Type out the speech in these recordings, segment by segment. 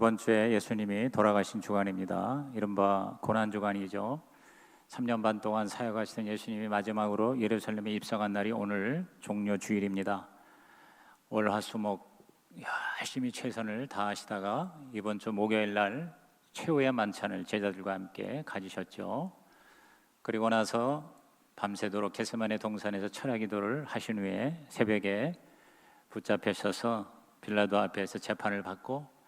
이번 주에 예수님이 돌아가신 주간입니다. 이른바 고난주간이죠. 3년 반 동안 사역하시던 예수님이 마지막으로 예루살렘에 입성한 날이 오늘 종료주일입니다. 월, 화, 수, 목 열심히 최선을 다하시다가 이번 주 목요일 날 최후의 만찬을 제자들과 함께 가지셨죠. 그리고 나서 밤새도록 겟세마네 동산에서 철야 기도를 하신 후에 새벽에 붙잡히셔서 빌라도 앞에서 재판을 받고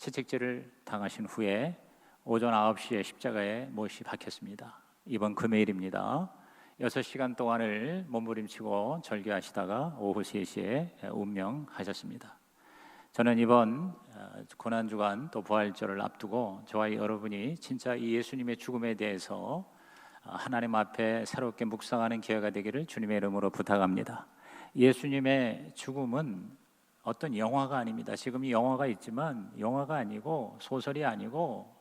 채찍질을 당하신 후에 오전 9시에 십자가에 못이 박혔습니다. 이번 금요일입니다. 6시간 동안을 몸부림치고 절규하시다가 오후 3시에 운명하셨습니다. 저는 이번 고난주간 또 부활절을 앞두고 저와 여러분이 진짜 이 예수님의 죽음에 대해서 하나님 앞에 새롭게 묵상하는 기회가 되기를 주님의 이름으로 부탁합니다. 예수님의 죽음은 어떤 영화가 아닙니다. 지금 이 영화가 있지만 영화가 아니고 소설이 아니고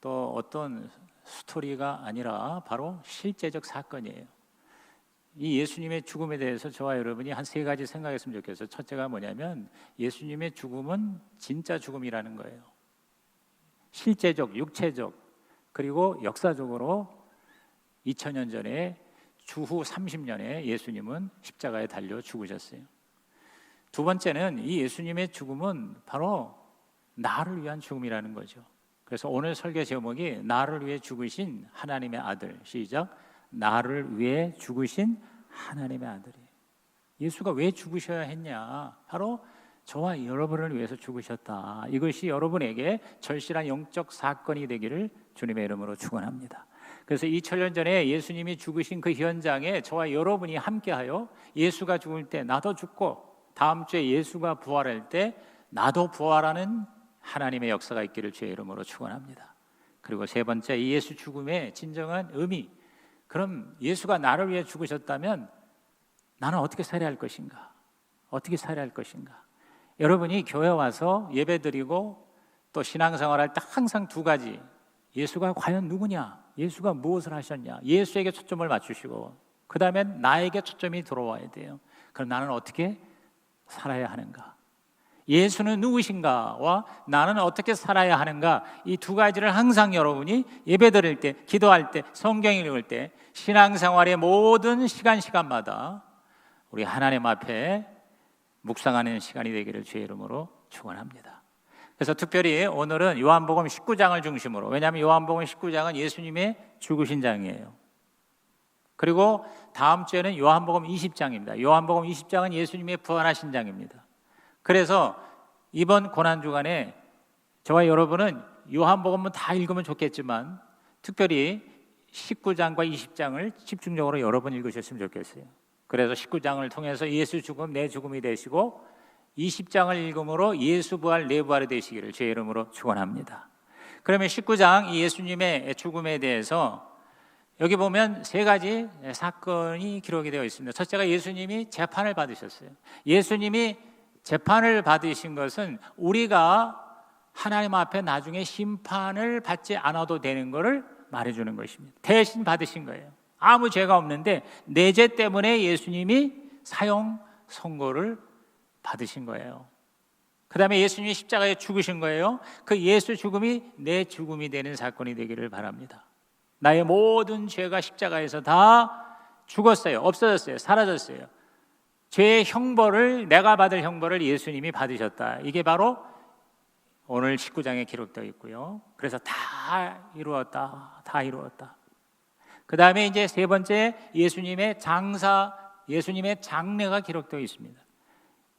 또 어떤 스토리가 아니라 바로 실제적 사건이에요. 이 예수님의 죽음에 대해서 저와 여러분이 한 3가지 생각했으면 좋겠어요. 첫째가 뭐냐면 예수님의 죽음은 진짜 죽음이라는 거예요. 실제적, 육체적, 그리고 역사적으로 2000년 전에 주후 30년에 예수님은 십자가에 달려 죽으셨어요. 두 번째는 이 예수님의 죽음은 바로 나를 위한 죽음이라는 거죠. 그래서 오늘 설교 제목이 나를 위해 죽으신 하나님의 아들. 시작. 나를 위해 죽으신 하나님의 아들이에요. 예수가 왜 죽으셔야 했냐? 바로 저와 여러분을 위해서 죽으셨다. 이것이 여러분에게 절실한 영적 사건이 되기를 주님의 이름으로 축원합니다. 그래서 2000년 전에 예수님이 죽으신 그 현장에 저와 여러분이 함께하여 예수가 죽을 때 나도 죽고 다음 주에 예수가 부활할 때 나도 부활하는 하나님의 역사가 있기를 주의 이름으로 축원합니다. 그리고 세 번째, 이 예수 죽음의 진정한 의미. 그럼 예수가 나를 위해 죽으셨다면 나는 어떻게 살아야 할 것인가? 어떻게 살아야 할 것인가? 여러분이 교회 와서 예배드리고 또 신앙생활할 때 항상 2가지. 예수가 과연 누구냐? 예수가 무엇을 하셨냐? 예수에게 초점을 맞추시고 그 다음에 나에게 초점이 들어와야 돼요. 그럼 나는 어떻게 살아야 하는가? 예수는 누구신가와 나는 어떻게 살아야 하는가? 이 2가지를 항상 여러분이 예배드릴 때, 기도할 때, 성경 읽을 때, 신앙생활의 모든 시간마다 우리 하나님 앞에 묵상하는 시간이 되기를 주의 이름으로 축원합니다. 그래서 특별히 오늘은 요한복음 19장을 중심으로, 왜냐하면 요한복음 19장은 예수님의 죽으신 장이에요. 그리고 다음 주에는 요한복음 20장입니다. 요한복음 20장은 예수님의 부활하신 장입니다. 그래서 이번 고난주간에 저와 여러분은 요한복음은 다 읽으면 좋겠지만 특별히 19장과 20장을 집중적으로 여러 번 읽으셨으면 좋겠어요. 그래서 19장을 통해서 예수 죽음 내 죽음이 되시고 20장을 읽음으로 예수 부활 내 부활이 되시기를 주의 이름으로 축원합니다. 그러면 19장 이 예수님의 죽음에 대해서 여기 보면 3가지 사건이 기록이 되어 있습니다. 첫째가 예수님이 재판을 받으셨어요. 예수님이 재판을 받으신 것은 우리가 하나님 앞에 나중에 심판을 받지 않아도 되는 것을 말해주는 것입니다. 대신 받으신 거예요. 아무 죄가 없는데 내 죄 때문에 예수님이 사형 선고를 받으신 거예요. 그 다음에 예수님이 십자가에 죽으신 거예요. 그 예수 죽음이 내 죽음이 되는 사건이 되기를 바랍니다. 나의 모든 죄가 십자가에서 다 죽었어요. 없어졌어요. 사라졌어요. 죄의 형벌을, 내가 받을 형벌을 예수님이 받으셨다. 이게 바로 오늘 19장에 기록되어 있고요. 그래서 다 이루었다. 다 이루었다. 그 다음에 이제 3번째 예수님의 장사, 예수님의 장례가 기록되어 있습니다.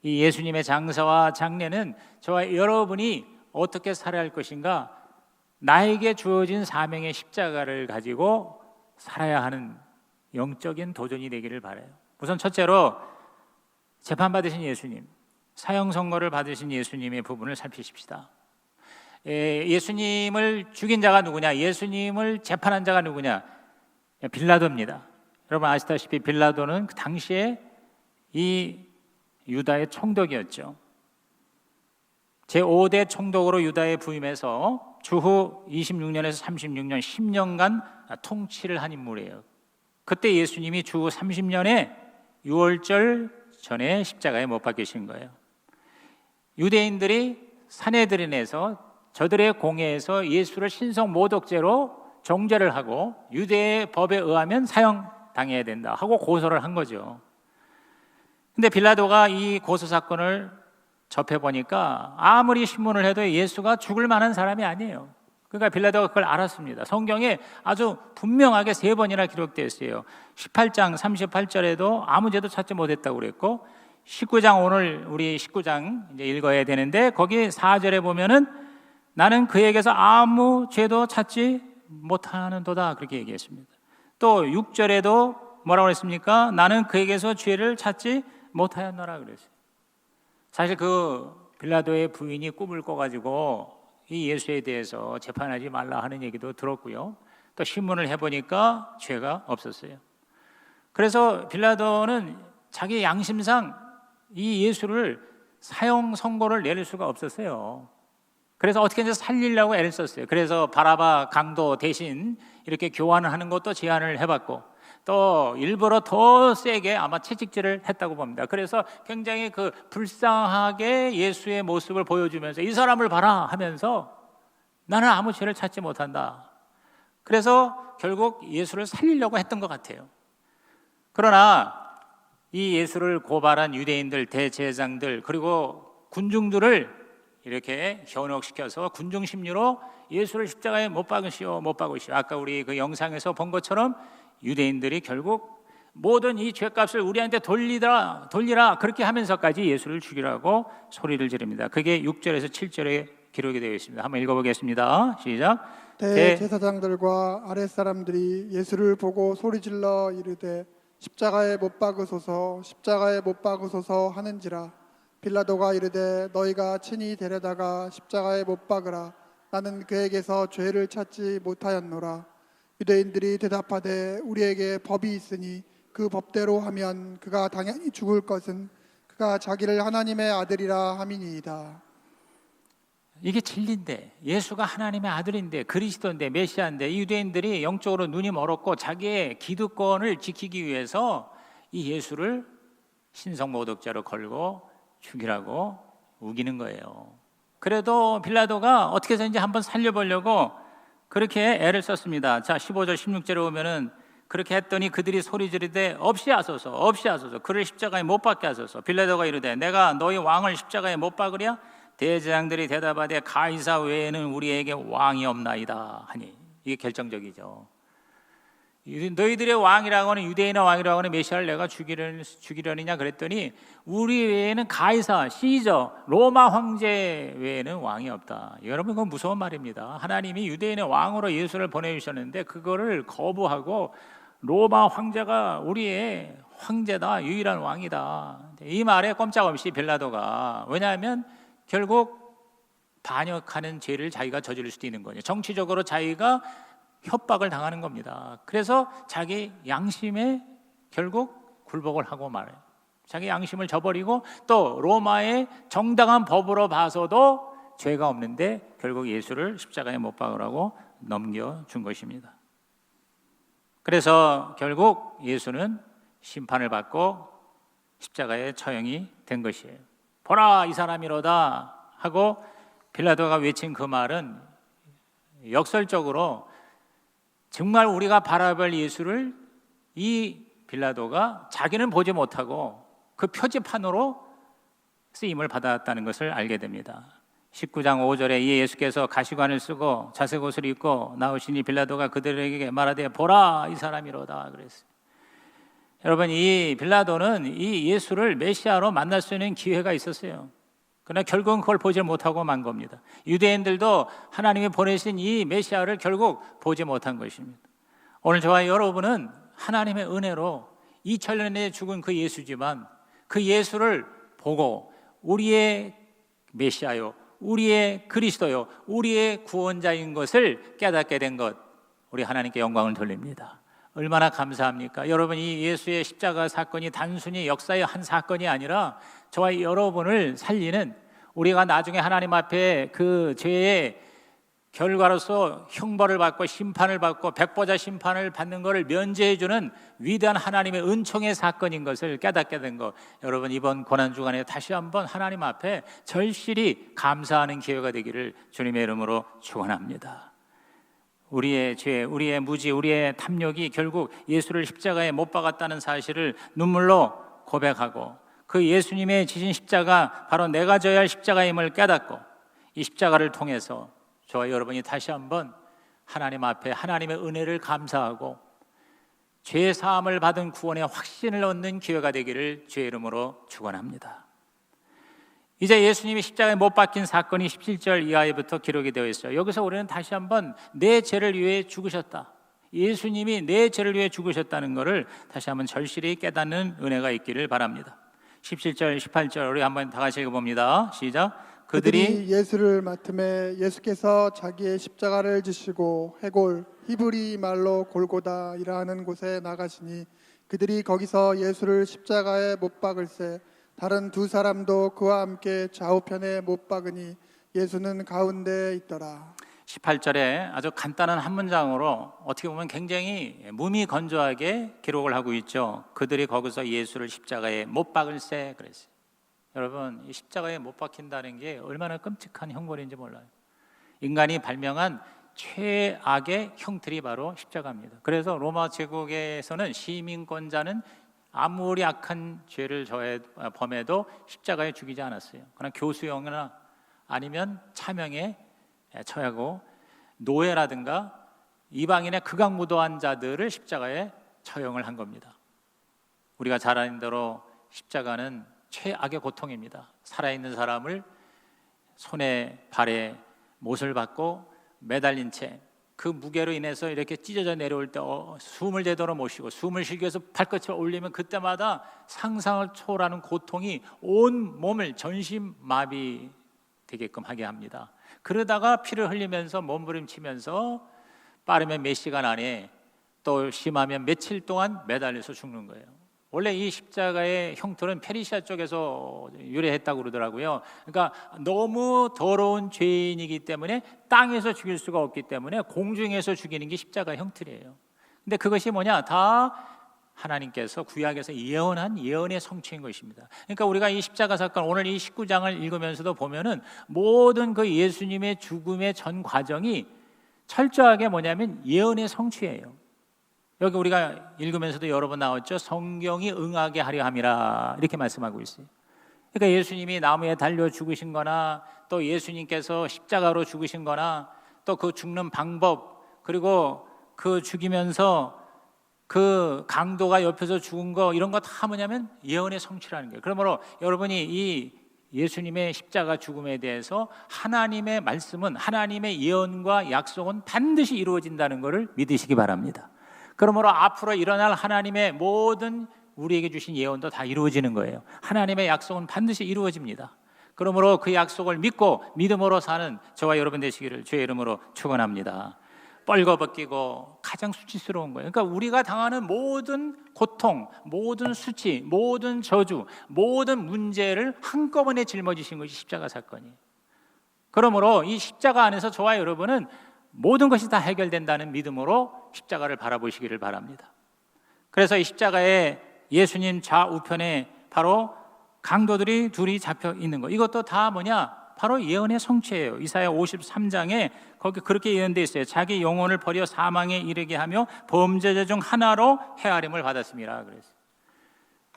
이 예수님의 장사와 장례는 저와 여러분이 어떻게 살아야 할 것인가, 나에게 주어진 사명의 십자가를 가지고 살아야 하는 영적인 도전이 되기를 바라요. 우선 첫째로 재판받으신 예수님, 사형 선고를 받으신 예수님의 부분을 살피십시다. 예수님을 죽인 자가 누구냐? 예수님을 재판한 자가 누구냐? 빌라도입니다. 여러분 아시다시피 빌라도는 그 당시에 이 유다의 총독이었죠. 제5대 총독으로 유다에 부임해서 주후 26년에서 36년 10년간 통치를 한 인물이에요. 그때 예수님이 주후 30년에 6월절 전에 십자가에 못 박히신 거예요. 유대인들이 산헤드린에서 저들의 공회에서 예수를 신성 모독죄로 정죄를 하고 유대의 법에 의하면 사형당해야 된다 하고 고소를 한 거죠. 근데 빌라도가 이 고소 사건을 접해보니까 아무리 신문을 해도 예수가 죽을 만한 사람이 아니에요. 그러니까 빌라도가 그걸 알았습니다. 성경에 아주 분명하게 3번이나 기록되어 있어요. 18장 38절에도 아무 죄도 찾지 못했다고 그랬고, 19장, 오늘 우리 19장 이제 읽어야 되는데 거기 4절에 보면은 나는 그에게서 아무 죄도 찾지 못하는도다 그렇게 얘기했습니다. 또 6절에도 뭐라고 했습니까? 나는 그에게서 죄를 찾지 못하였노라 그랬어요. 사실 그 빌라도의 부인이 꿈을 꿔가지고 이 예수에 대해서 재판하지 말라 하는 얘기도 들었고요. 또 신문을 해보니까 죄가 없었어요. 그래서 빌라도는 자기 양심상 이 예수를 사형 선고를 내릴 수가 없었어요. 그래서 어떻게든지 살리려고 애를 썼어요. 그래서 바라바 강도 대신 이렇게 교환을 하는 것도 제안을 해봤고, 또 일부러 더 세게 아마 채찍질을 했다고 봅니다. 그래서 굉장히 그 불쌍하게 예수의 모습을 보여주면서 이 사람을 봐라 하면서 나는 아무 죄를 찾지 못한다. 그래서 결국 예수를 살리려고 했던 것 같아요. 그러나 이 예수를 고발한 유대인들, 대제사장들, 그리고 군중들을 이렇게 현혹시켜서 군중 심리로 예수를 십자가에 못 박으시오, 못 박으시오. 아까 우리 그 영상에서 본 것처럼 유대인들이 결국 모든 이 죄값을 우리한테 돌리라 그렇게 하면서까지 예수를 죽이라고 소리를 지릅니다. 그게 6절에서 7절에 기록이 되어 있습니다. 한번 읽어보겠습니다. 시작. 대제사장들과 아랫사람들이 예수를 보고 소리질러 이르되 십자가에 못 박으소서, 십자가에 못 박으소서 하는지라. 빌라도가 이르되 너희가 친히 데려다가 십자가에 못 박으라. 나는 그에게서 죄를 찾지 못하였노라. 유대인들이 대답하되 우리에게 법이 있으니 그 법대로 하면 그가 당연히 죽을 것은 그가 자기를 하나님의 아들이라 함이니이다. 이게 진리인데, 예수가 하나님의 아들인데, 그리스도인데, 메시아인데, 이 유대인들이 영적으로 눈이 멀었고 자기의 기득권을 지키기 위해서 이 예수를 신성모독죄로 걸고 죽이라고 우기는 거예요. 그래도 빌라도가 어떻게 해서든지 한번 살려보려고 그렇게 애를 썼습니다. 자, 15절 16절에 오면은 그렇게 했더니 그들이 소리 지르되 없이 하소서, 없이 하소서, 그를 십자가에 못 박게 하소서. 빌라도가 이르되 내가 너희 왕을 십자가에 못 박으랴? 대제사장들이 대답하되 가이사 외에는 우리에게 왕이 없나이다 하니. 이게 결정적이죠. 너희들의 왕이라고 하는, 유대인의 왕이라고 하는 메시아를 내가 죽이려느냐 그랬더니 우리 외에는 가이사, 시저, 로마 황제 외에는 왕이 없다. 여러분, 그건 무서운 말입니다. 하나님이 유대인의 왕으로 예수를 보내주셨는데 그거를 거부하고 로마 황제가 우리의 황제다, 유일한 왕이다. 이 말에 꼼짝없이 빌라도가, 왜냐하면 결국 반역하는 죄를 자기가 저지를 수도 있는 거죠. 정치적으로 자기가 협박을 당하는 겁니다. 그래서 자기 양심에 결국 굴복을 하고 말해요. 자기 양심을 저버리고 또 로마의 정당한 법으로 봐서도 죄가 없는데 결국 예수를 십자가에 못 박으라고 넘겨준 것입니다. 그래서 결국 예수는 심판을 받고 십자가에 처형이 된 것이에요. 보라, 이 사람이로다 하고 빌라도가 외친 그 말은 역설적으로 정말 우리가 바라볼 예수를 이 빌라도가 자기는 보지 못하고 그 표지판으로 쓰임을 받았다는 것을 알게 됩니다. 19장 5절에 이 예수께서 가시관을 쓰고 자색 옷을 입고 나오시니 빌라도가 그들에게 말하되 보라, 이 사람이로다 그랬어요. 여러분, 이 빌라도는 이 예수를 메시아로 만날 수 있는 기회가 있었어요. 그러나 결국은 그걸 보지 못하고 만 겁니다. 유대인들도 하나님이 보내신 이 메시아를 결국 보지 못한 것입니다. 오늘 저와 여러분은 하나님의 은혜로 2000년에 죽은 그 예수지만 그 예수를 보고 우리의 메시아요, 우리의 그리스도요, 우리의 구원자인 것을 깨닫게 된 것, 우리 하나님께 영광을 돌립니다. 얼마나 감사합니까? 여러분, 이 예수의 십자가 사건이 단순히 역사의 한 사건이 아니라 저와 여러분을 살리는, 우리가 나중에 하나님 앞에 그 죄의 결과로서 형벌을 받고 심판을 받고 백보자 심판을 받는 것을 면제해주는 위대한 하나님의 은총의 사건인 것을 깨닫게 된 것, 여러분 이번 고난주간에 다시 한번 하나님 앞에 절실히 감사하는 기회가 되기를 주님의 이름으로 축원합니다. 우리의 죄, 우리의 무지, 우리의 탐욕이 결국 예수를 십자가에 못 박았다는 사실을 눈물로 고백하고, 그 예수님의 지신 십자가 바로 내가 져야 할 십자가임을 깨닫고, 이 십자가를 통해서 저와 여러분이 다시 한번 하나님 앞에 하나님의 은혜를 감사하고 죄 사함을 받은 구원의 확신을 얻는 기회가 되기를 주의 이름으로 축원합니다. 이제 예수님이 십자가에 못 박힌 사건이 17절 이하에부터 기록이 되어 있어요. 여기서 우리는 다시 한번 내 죄를 위해 죽으셨다, 예수님이 내 죄를 위해 죽으셨다는 것을 다시 한번 절실히 깨닫는 은혜가 있기를 바랍니다. 17절, 18절 우리 한번 다 같이 읽어봅니다. 시작. 그들이 예수를 맡음에 예수께서 자기의 십자가를 지시고 해골, 히브리 말로 골고다이라 하는 곳에 나가시니 그들이 거기서 예수를 십자가에 못 박을새 다른 두 사람도 그와 함께 좌우편에 못 박으니 예수는 가운데에 있더라. 18절에 아주 간단한 한 문장으로 어떻게 보면 굉장히 무미건조하게 기록을 하고 있죠. 그들이 거기서 예수를 십자가에 못 박을새 그랬어요. 여러분, 이 십자가에 못 박힌다는 게 얼마나 끔찍한 형벌인지 몰라요. 인간이 발명한 최악의 형틀이 바로 십자가입니다. 그래서 로마 제국에서는 시민권자는 아무리 악한 죄를 범해도 십자가에 죽이지 않았어요. 그러나 교수형이나 아니면 차명에 처하고, 노예라든가 이방인의 극악무도한 자들을 십자가에 처형을 한 겁니다. 우리가 잘 아는 대로 십자가는 최악의 고통입니다. 살아있는 사람을 손에 발에 못을 받고 매달린 채 그 무게로 인해서 이렇게 찢어져 내려올 때 숨을 제대로 못 쉬고 숨을 쉬기 위해서 발끝을 올리면 그때마다 상상을 초월하는 고통이 온 몸을 전신마비 되게끔 하게 합니다. 그러다가 피를 흘리면서 몸부림치면서 빠르면 몇 시간 안에, 또 심하면 며칠 동안 매달려서 죽는 거예요. 원래 이 십자가의 형틀은 페르시아 쪽에서 유래했다고 그러더라고요. 그러니까 너무 더러운 죄인이기 때문에 땅에서 죽일 수가 없기 때문에 공중에서 죽이는 게 십자가 형틀이에요. 근데 그것이 뭐냐? 다 하나님께서 구약에서 예언한 예언의 성취인 것입니다. 그러니까 우리가 이 십자가 사건, 오늘 이 19장을 읽으면서도 보면은 모든 그 예수님의 죽음의 전 과정이 철저하게 뭐냐면 예언의 성취예요. 여기 우리가 읽으면서도 여러 번 나왔죠. 성경이 응하게 하려 함이라 이렇게 말씀하고 있어요. 그러니까 예수님이 나무에 달려 죽으신 거나, 또 예수님께서 십자가로 죽으신 거나, 또 그 죽는 방법, 그리고 그 죽이면서 그 강도가 옆에서 죽은 거, 이런 거 다 뭐냐면 예언의 성취라는 거예요. 그러므로 여러분이 이 예수님의 십자가 죽음에 대해서 하나님의 말씀은, 하나님의 예언과 약속은 반드시 이루어진다는 것을 믿으시기 바랍니다. 그러므로 앞으로 일어날 하나님의 모든 우리에게 주신 예언도 다 이루어지는 거예요. 하나님의 약속은 반드시 이루어집니다. 그러므로 그 약속을 믿고 믿음으로 사는 저와 여러분 되시기를 주의 이름으로 축원합니다. 뻘거벗기고 가장 수치스러운 거예요. 그러니까 우리가 당하는 모든 고통, 모든 수치, 모든 저주, 모든 문제를 한꺼번에 짊어지신 것이 십자가 사건이에요. 그러므로 이 십자가 안에서 저와 여러분은 모든 것이 다 해결된다는 믿음으로 십자가를 바라보시기를 바랍니다. 그래서 이 십자가에 예수님 좌우편에 바로 강도들이 둘이 잡혀 있는 거, 이것도 다 뭐냐? 바로 예언의 성취예요. 이사야 53장에 거기 그렇게 예언되어 있어요. 자기 영혼을 버려 사망에 이르게 하며 범죄자 중 하나로 헤아림을 받았습니다. 그랬어요.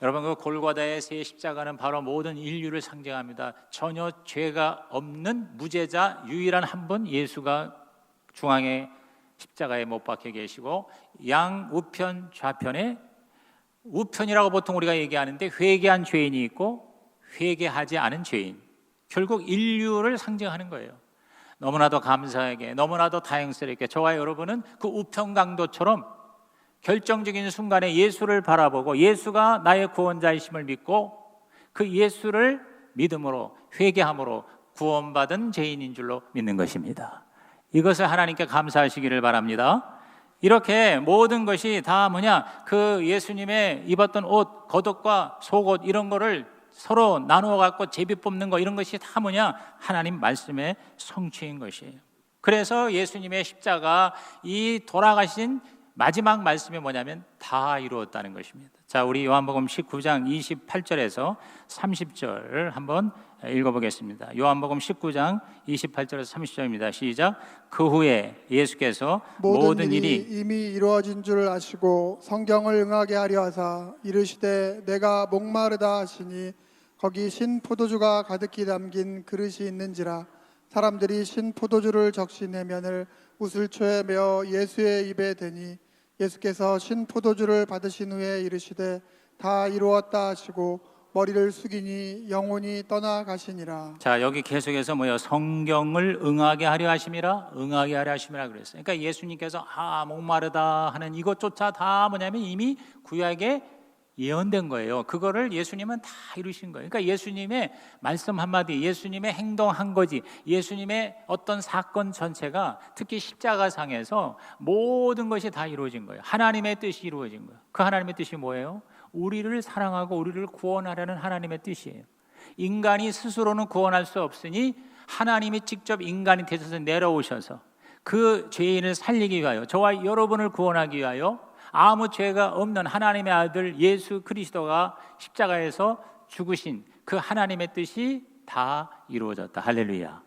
여러분, 그 골고다의 새 십자가는 바로 모든 인류를 상징합니다. 전혀 죄가 없는 무죄자 유일한 한 분, 예수가 중앙에 십자가에 못 박혀 계시고, 양 우편 좌편에, 우편이라고 보통 우리가 얘기하는데 회개한 죄인이 있고 회개하지 않은 죄인, 결국 인류를 상징하는 거예요. 너무나도 감사하게, 너무나도 다행스럽게 저와 여러분은 그 우편 강도처럼 결정적인 순간에 예수를 바라보고 예수가 나의 구원자이심을 믿고 그 예수를 믿음으로 회개함으로 구원받은 죄인인 줄로 믿는 것입니다. 이것을 하나님께 감사하시기를 바랍니다. 이렇게 모든 것이 다 뭐냐? 그 예수님의 입었던 옷, 겉옷과 속옷, 이런 거를 서로 나누어 갖고 제비 뽑는 거, 이런 것이 다 뭐냐? 하나님 말씀의 성취인 것이에요. 그래서 예수님의 십자가, 이 돌아가신 마지막 말씀이 뭐냐면 다 이루었다는 것입니다. 자, 우리 요한복음 19장 28절에서 30절 한번 읽어보겠습니다. 요한복음 19장 28절에서 30절입니다. 시작. 그 후에 예수께서 모든 일이 이미 이루어진 줄 아시고 성경을 응하게 하려 하사 이르시되 내가 목마르다 하시니 거기 신 포도주가 가득히 담긴 그릇이 있는지라. 사람들이 신 포도주를 적시 내면을 우슬초에 메어 예수의 입에 대니 예수께서 신 포도주를 받으신 후에 이르시되 다 이루었다 하시고 머리를 숙이니 영혼이 떠나가시니라. 자, 여기 계속해서 뭐요? 성경을 응하게 하려 하심이라, 응하게 하려 하심이라 그랬어요. 그러니까 예수님께서 목마르다 하는 이것조차 다 뭐냐면 이미 구약에 예언된 거예요. 그거를 예수님은 다 이루신 거예요. 그러니까 예수님의 말씀 한마디, 예수님의 행동 한 거지, 예수님의 어떤 사건 전체가 특히 십자가상에서 모든 것이 다 이루어진 거예요. 하나님의 뜻이 이루어진 거예요. 그 하나님의 뜻이 뭐예요? 우리를 사랑하고 우리를 구원하려는 하나님의 뜻이에요. 인간이 스스로는 구원할 수 없으니 하나님이 직접 인간이 되셔서 내려오셔서 그 죄인을 살리기 위하여, 저와 여러분을 구원하기 위하여 아무 죄가 없는 하나님의 아들 예수 그리스도가 십자가에서 죽으신 그 하나님의 뜻이 다 이루어졌다. 할렐루야.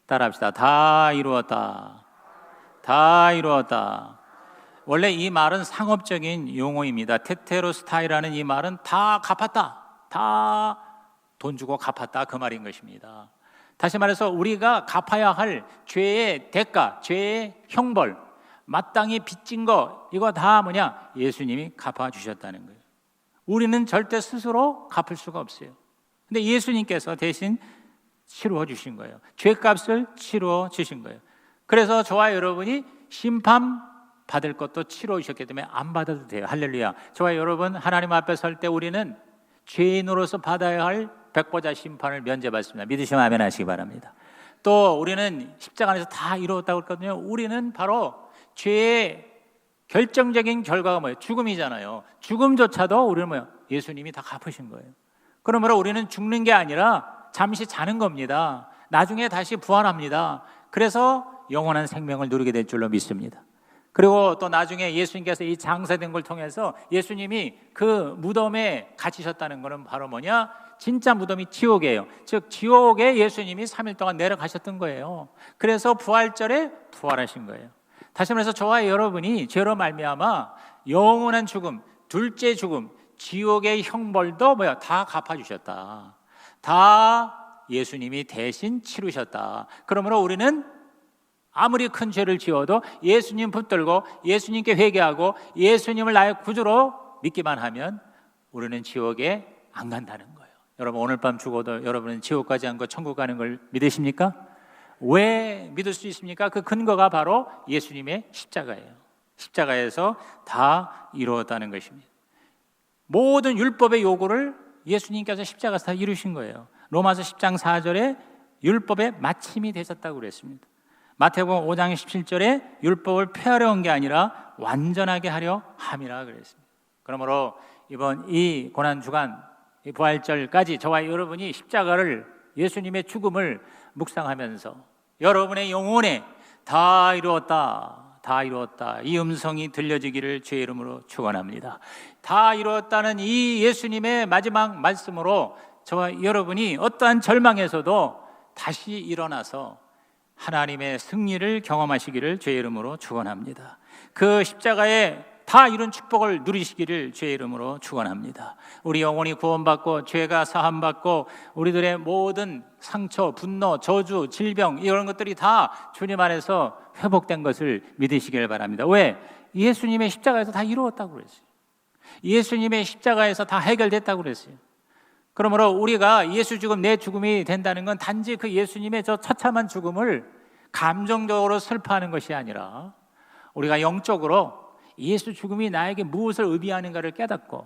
따라합시다. 다 이루었다. 다 이루었다. 원래 이 말은 상업적인 용어입니다. 테테로스타이라는 이 말은 다 갚았다, 다 돈 주고 갚았다, 그 말인 것입니다. 다시 말해서 우리가 갚아야 할 죄의 대가, 죄의 형벌, 마땅히 빚진 거, 이거 다 뭐냐? 예수님이 갚아주셨다는 거예요. 우리는 절대 스스로 갚을 수가 없어요. 근데 예수님께서 대신 치루어 주신 거예요. 죄값을 치루어 주신 거예요. 그래서 저와 여러분이 심판 받을 것도 치루어 주셨기 때문에 안 받아도 돼요. 할렐루야. 저와 여러분 하나님 앞에 설 때 우리는 죄인으로서 받아야 할 백보자 심판을 면제받습니다. 믿으시면 아멘 하시기 바랍니다. 또 우리는 십자가 안에서 다 이루었다고 했거든요. 우리는 바로 죄의 결정적인 결과가 뭐예요? 죽음이잖아요. 죽음조차도 우리는 뭐예요? 예수님이 다 갚으신 거예요. 그러므로 우리는 죽는 게 아니라 잠시 자는 겁니다. 나중에 다시 부활합니다. 그래서 영원한 생명을 누리게 될 줄로 믿습니다. 그리고 또 나중에 예수님께서 이 장사된 걸 통해서 예수님이 그 무덤에 갇히셨다는 것은 바로 뭐냐? 진짜 무덤이 지옥이에요. 즉 지옥에 예수님이 3일 동안 내려가셨던 거예요. 그래서 부활절에 부활하신 거예요. 다시 말해서 저와 여러분이 죄로 말미암아 영원한 죽음, 둘째 죽음, 지옥의 형벌도 뭐야? 다 갚아주셨다. 다 예수님이 대신 치르셨다. 그러므로 우리는 아무리 큰 죄를 지어도 예수님 붙들고 예수님께 회개하고 예수님을 나의 구주로 믿기만 하면 우리는 지옥에 안 간다는 거예요. 여러분 오늘 밤 죽어도 여러분은 지옥 가지 않고 천국 가는 걸 믿으십니까? 왜 믿을 수 있습니까? 그 근거가 바로 예수님의 십자가예요. 십자가에서 다 이루었다는 것입니다. 모든 율법의 요구를 예수님께서 십자가에서 다 이루신 거예요. 로마서 10장 4절에 율법의 마침이 되셨다고 그랬습니다. 마태복음 5장 17절에 율법을 폐하려 온 게 아니라 완전하게 하려 함이라 그랬습니다. 그러므로 이번 이 고난주간 이 부활절까지 저와 여러분이 십자가를, 예수님의 죽음을 묵상하면서 여러분의 영혼에 다 이루었다, 다 이루었다, 이 음성이 들려지기를 주의 이름으로 축원합니다. 다 이루었다는 이 예수님의 마지막 말씀으로 저와 여러분이 어떠한 절망에서도 다시 일어나서 하나님의 승리를 경험하시기를 주의 이름으로 축원합니다. 그 십자가에 다 이룬 축복을 누리시기를 주의 이름으로 축원합니다. 우리 영혼이 구원받고 죄가 사함받고 우리들의 모든 상처, 분노, 저주, 질병 이런 것들이 다 주님 안에서 회복된 것을 믿으시길 바랍니다. 왜? 예수님의 십자가에서 다 이루었다고 그랬어요. 예수님의 십자가에서 다 해결됐다고 그랬어요. 그러므로 우리가 예수 죽음, 내 죽음이 된다는 건 단지 그 예수님의 저 처참한 죽음을 감정적으로 슬퍼하는 것이 아니라 우리가 영적으로 예수 죽음이 나에게 무엇을 의미하는가를 깨닫고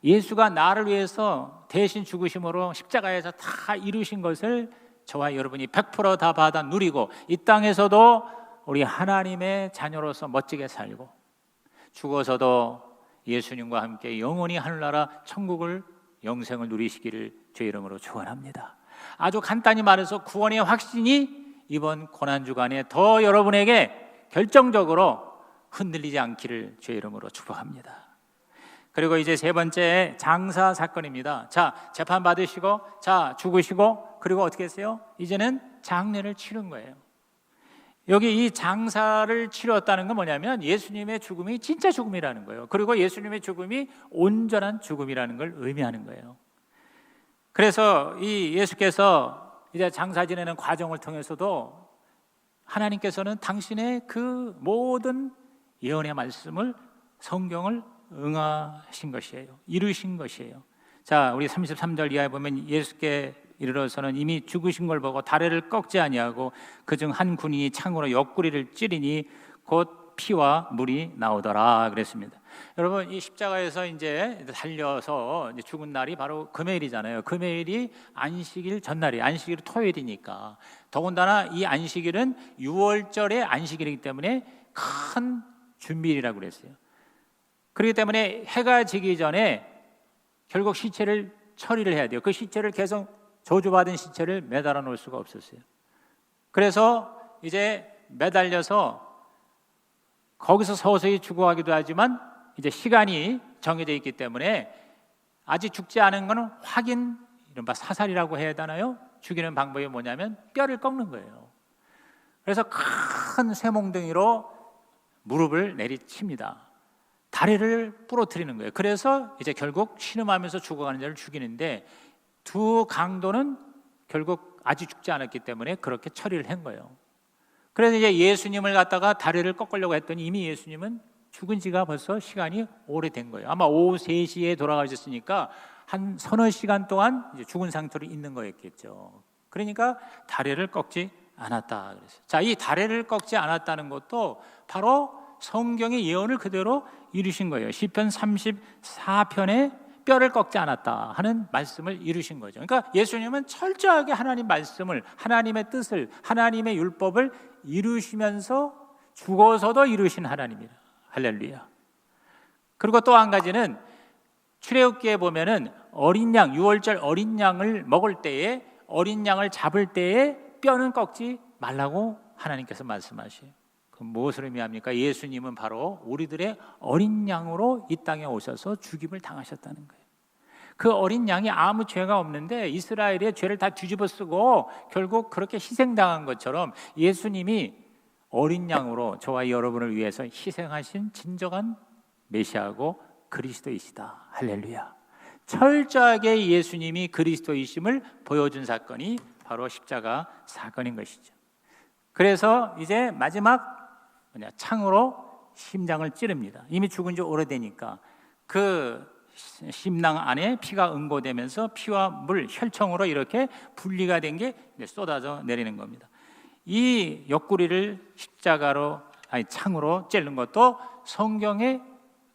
예수가 나를 위해서 대신 죽으심으로 십자가에서 다 이루신 것을 저와 여러분이 100% 다 받아 누리고 이 땅에서도 우리 하나님의 자녀로서 멋지게 살고 죽어서도 예수님과 함께 영원히 하늘나라 천국을 영생을 누리시기를 주의 이름으로 축원합니다. 아주 간단히 말해서 구원의 확신이 이번 고난 주간에 더 여러분에게 결정적으로 흔들리지 않기를 주의 이름으로 축복합니다. 그리고 이제 세 번째 장사 사건입니다. 자, 재판 받으시고, 자, 죽으시고, 그리고 어떻게 했어요? 이제는 장례를 치른 거예요. 여기 이 장사를 치렀다는 건 뭐냐면 예수님의 죽음이 진짜 죽음이라는 거예요. 그리고 예수님의 죽음이 온전한 죽음이라는 걸 의미하는 거예요. 그래서 이 예수께서 이제 장사 지내는 과정을 통해서도 하나님께서는 당신의 그 모든 예언의 말씀을, 성경을 응하신 것이에요. 이루신 것이에요. 자, 우리 33절 이하에 보면 예수께 이르러서는 이미 죽으신 걸 보고 다리를 꺾지 아니하고 그중 한 군인이 창으로 옆구리를 찌르니 곧 피와 물이 나오더라 그랬습니다. 여러분, 이 십자가에서 이제 달려서 이제 죽은 날이 바로 금요일이잖아요. 금요일이 안식일 전날이, 안식일 토요일이니까. 더군다나 이 안식일은 6월절의 안식일이기 때문에 큰 준비일이라고 그랬어요. 그렇기 때문에 해가 지기 전에 결국 시체를 처리를 해야 돼요. 그 시체를 계속 저주받은 시체를 매달아 놓을 수가 없었어요. 그래서 이제 매달려서 거기서 서서히 죽어가기도 하지만 이제 시간이 정해져 있기 때문에 아직 죽지 않은 것은 확인, 이른바 사살이라고 해야 되나요? 죽이는 방법이 뭐냐면 뼈를 꺾는 거예요. 그래서 큰 쇠몽둥이로 무릎을 내리칩니다. 다리를 부러뜨리는 거예요. 그래서 이제 결국 신음하면서 죽어가는 자를 죽이는데 두 강도는 결국 아직 죽지 않았기 때문에 그렇게 처리를 한 거예요. 그래서 이제 예수님을 갖다가 다리를 꺾으려고 했더니 이미 예수님은 죽은 지가 벌써 시간이 오래된 거예요. 아마 오후 3시에 돌아가셨으니까 한 서너 시간 동안 이제 죽은 상태로 있는 거였겠죠. 그러니까 다리를 꺾지 않았다 그랬어요. 자, 이 다리를 꺾지 않았다는 것도 바로 성경의 예언을 그대로 이루신 거예요. 시편 34편에 뼈를 꺾지 않았다 하는 말씀을 이루신 거죠. 그러니까 예수님은 철저하게 하나님 말씀을, 하나님의 뜻을, 하나님의 율법을 이루시면서 죽어서도 이루신 하나님이라. 할렐루야. 그리고 또 한 가지는 출애굽기에 보면은 어린 양, 6월절 어린 양을 먹을 때에, 어린 양을 잡을 때에 뼈는 꺾지 말라고 하나님께서 말씀하셔요. 그 무엇을 의미합니까? 예수님은 바로 우리들의 어린 양으로 이 땅에 오셔서 죽임을 당하셨다는 거예요. 그 어린 양이 아무 죄가 없는데 이스라엘의 죄를 다 뒤집어 쓰고 결국 그렇게 희생당한 것처럼 예수님이 어린 양으로 저와 여러분을 위해서 희생하신 진정한 메시아고 그리스도이시다. 할렐루야. 철저하게 예수님이 그리스도이심을 보여준 사건이 바로 십자가 사건인 것이죠. 그래서 이제 마지막 창으로 심장을 찌릅니다. 이미 죽은 지 오래되니까 그 심낭 안에 피가 응고되면서 피와 물, 혈청으로 이렇게 분리가 된 게 쏟아져 내리는 겁니다. 이 옆구리를 창으로 찌른 것도 성경의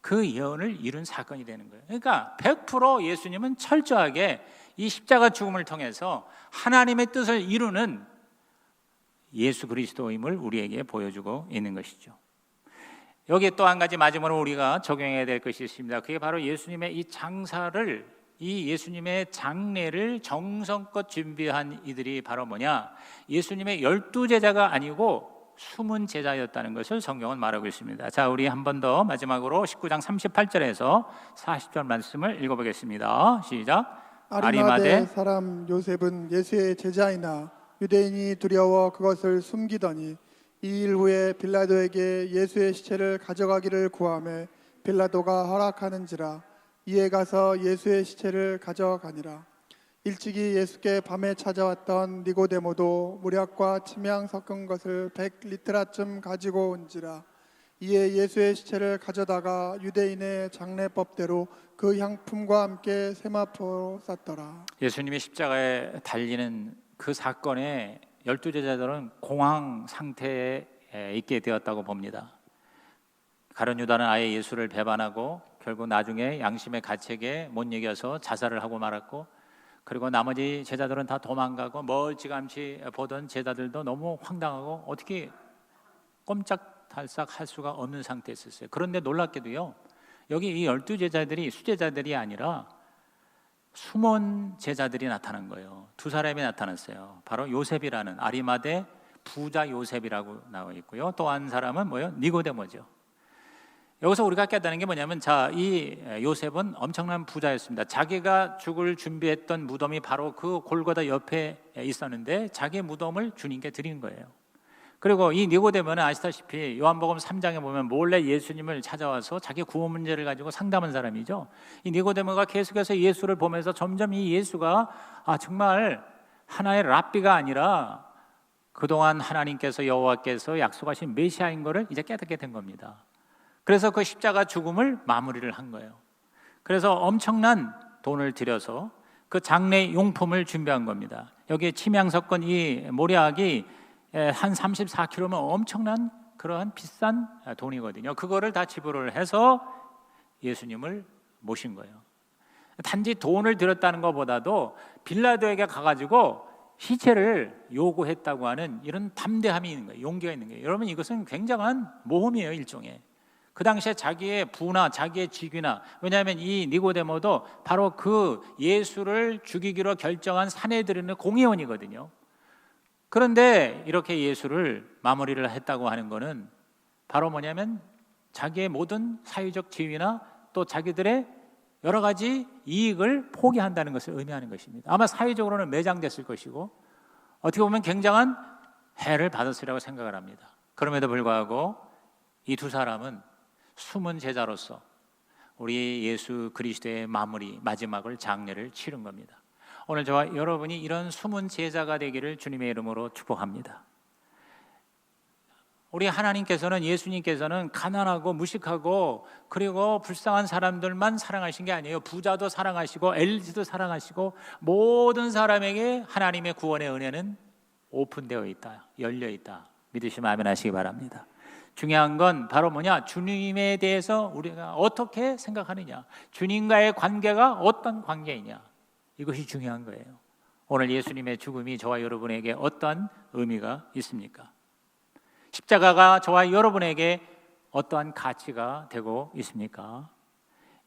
그 예언을 이룬 사건이 되는 거예요. 그러니까 100% 예수님은 철저하게 이 십자가 죽음을 통해서 하나님의 뜻을 이루는 예수 그리스도임을 우리에게 보여주고 있는 것이죠. 여기에 또 한 가지 마지막으로 우리가 적용해야 될 것이 있습니다. 그게 바로 예수님의 이 장사를, 이 예수님의 장례를 정성껏 준비한 이들이 바로 뭐냐? 예수님의 12제자가 아니고 숨은 제자였다는 것을 성경은 말하고 있습니다. 자, 우리 한 번 더 마지막으로 19장 38절에서 40절 말씀을 읽어보겠습니다. 시작. 아리마대 사람 요셉은 예수의 제자이나 유대인이 두려워 그것을 숨기더니 이 일 후에 빌라도에게 예수의 시체를 가져가기를 구하매 빌라도가 허락하는지라. 이에 가서 예수의 시체를 가져가니라. 일찍이 예수께 밤에 찾아왔던 니고데모도 무략과 침향 섞은 것을 100리트라쯤 가지고 온지라. 이에 예수의 시체를 가져다가 유대인의 장례법대로 그 향품과 함께 세마포로 쌌더라. 예수님이 십자가에 달리는 그 사건에 12제자들은 공황 상태에 있게 되었다고 봅니다. 가룟 유다는 아예 예수를 배반하고 결국 나중에 양심의 가책에 못 이겨서 자살을 하고 말았고, 그리고 나머지 제자들은 다 도망가고 멀찌감치 보던 제자들도 너무 황당하고 어떻게 꼼짝달싹 할 수가 없는 상태였어요. 그런데 놀랍게도요, 여기 이 12제자들이 수제자들이 아니라 숨은 제자들이 나타난 거예요. 두 사람이 나타났어요. 바로 요셉이라는 아리마대 부자 요셉이라고 나와 있고요. 또 한 사람은 뭐예요? 니고데모죠. 여기서 우리가 깨닫는 게 뭐냐면, 자, 이 요셉은 엄청난 부자였습니다. 자기가 죽을 준비했던 무덤이 바로 그 골고다 옆에 있었는데 자기의 무덤을 주님께 드린 거예요. 그리고 이 니고데모는 아시다시피 요한복음 3장에 보면 몰래 예수님을 찾아와서 자기 구원 문제를 가지고 상담한 사람이죠. 이 니고데모가 계속해서 예수를 보면서 점점 이 예수가 정말 하나의 랍비가 아니라 그동안 하나님께서, 여호와께서 약속하신 메시아인 것을 이제 깨닫게 된 겁니다. 그래서 그 십자가 죽음을 마무리를 한 거예요. 그래서 엄청난 돈을 들여서 그 장례 용품을 준비한 겁니다. 여기 침향석권 이 모략이 한 34kg면 엄청난 그러한 비싼 돈이거든요. 그거를 다 지불을 해서 예수님을 모신 거예요. 단지 돈을 들였다는 것보다도 빌라도에게 가가지고 시체를 요구했다고 하는 이런 담대함이 있는 거예요. 용기가 있는 거예요. 여러분, 이것은 굉장한 모험이에요, 일종의. 그 당시에 자기의 부나 자기의 직위나, 왜냐하면 이 니고데모도 바로 그 예수를 죽이기로 결정한 산헤드린의 공회원이거든요. 그런데 이렇게 예수를 마무리를 했다고 하는 것은 바로 뭐냐면 자기의 모든 사회적 지위나 또 자기들의 여러 가지 이익을 포기한다는 것을 의미하는 것입니다. 아마 사회적으로는 매장됐을 것이고 어떻게 보면 굉장한 해를 받았으리라고 생각을 합니다. 그럼에도 불구하고 이 두 사람은 숨은 제자로서 우리 예수 그리스도의 마지막을 장례를 치른 겁니다. 오늘 저와 여러분이 이런 숨은 제자가 되기를 주님의 이름으로 축복합니다. 우리 하나님께서는, 예수님께서는 가난하고 무식하고 그리고 불쌍한 사람들만 사랑하신 게 아니에요. 부자도 사랑하시고 엘리트도 사랑하시고 모든 사람에게 하나님의 구원의 은혜는 오픈되어 있다, 열려 있다. 믿으시면 아멘 하시기 바랍니다. 중요한 건 바로 뭐냐? 주님에 대해서 우리가 어떻게 생각하느냐, 주님과의 관계가 어떤 관계이냐, 이것이 중요한 거예요. 오늘 예수님의 죽음이 저와 여러분에게 어떤 의미가 있습니까? 십자가가 저와 여러분에게 어떠한 가치가 되고 있습니까?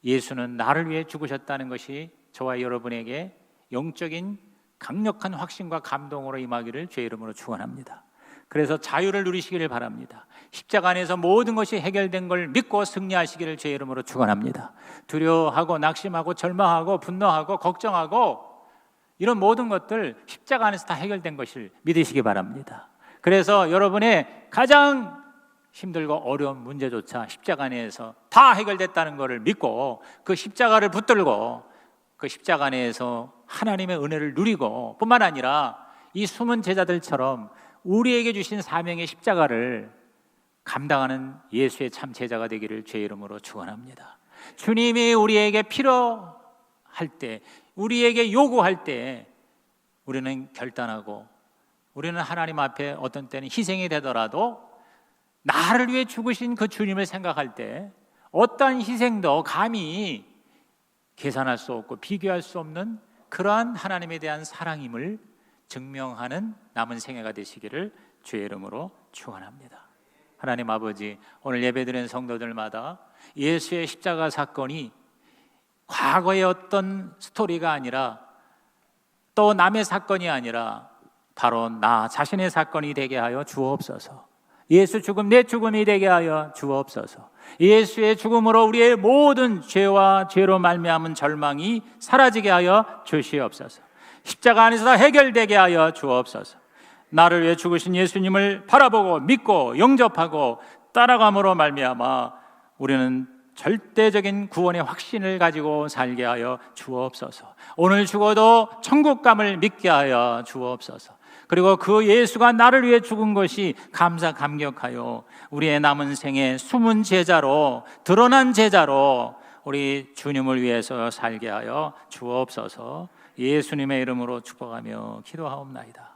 예수는 나를 위해 죽으셨다는 것이 저와 여러분에게 영적인 강력한 확신과 감동으로 임하기를 주의 이름으로 축원합니다. 그래서 자유를 누리시기를 바랍니다. 십자가 안에서 모든 것이 해결된 걸 믿고 승리하시기를 주의 이름으로 축원합니다. 두려워하고 낙심하고 절망하고 분노하고 걱정하고 이런 모든 것들 십자가 안에서 다 해결된 것을 믿으시기 바랍니다. 그래서 여러분의 가장 힘들고 어려운 문제조차 십자가 안에서 다 해결됐다는 것을 믿고 그 십자가를 붙들고 그 십자가 안에서 하나님의 은혜를 누리고 뿐만 아니라 이 숨은 제자들처럼 우리에게 주신 사명의 십자가를 감당하는 예수의 참 제자가 되기를 주의 이름으로 축원합니다. 주님이 우리에게 필요할 때, 우리에게 요구할 때 우리는 결단하고 우리는 하나님 앞에 어떤 때는 희생이 되더라도 나를 위해 죽으신 그 주님을 생각할 때 어떠한 희생도 감히 계산할 수 없고 비교할 수 없는 그러한 하나님에 대한 사랑임을 증명하는 남은 생애가 되시기를 주의 이름으로 축원합니다. 하나님 아버지, 오늘 예배드리는 성도들마다 예수의 십자가 사건이 과거의 어떤 스토리가 아니라 또 남의 사건이 아니라 바로 나 자신의 사건이 되게 하여 주옵소서. 예수 죽음 내 죽음이 되게 하여 주옵소서. 예수의 죽음으로 우리의 모든 죄와 죄로 말미암은 절망이 사라지게 하여 주시옵소서. 십자가 안에서 해결되게 하여 주옵소서. 나를 위해 죽으신 예수님을 바라보고 믿고 영접하고 따라감으로 말미암아 우리는 절대적인 구원의 확신을 가지고 살게 하여 주옵소서. 오늘 죽어도 천국감을 믿게 하여 주옵소서. 그리고 그 예수가 나를 위해 죽은 것이 감사 감격하여 우리의 남은 생에 숨은 제자로, 드러난 제자로 우리 주님을 위해서 살게 하여 주옵소서. 예수님의 이름으로 축복하며 기도하옵나이다.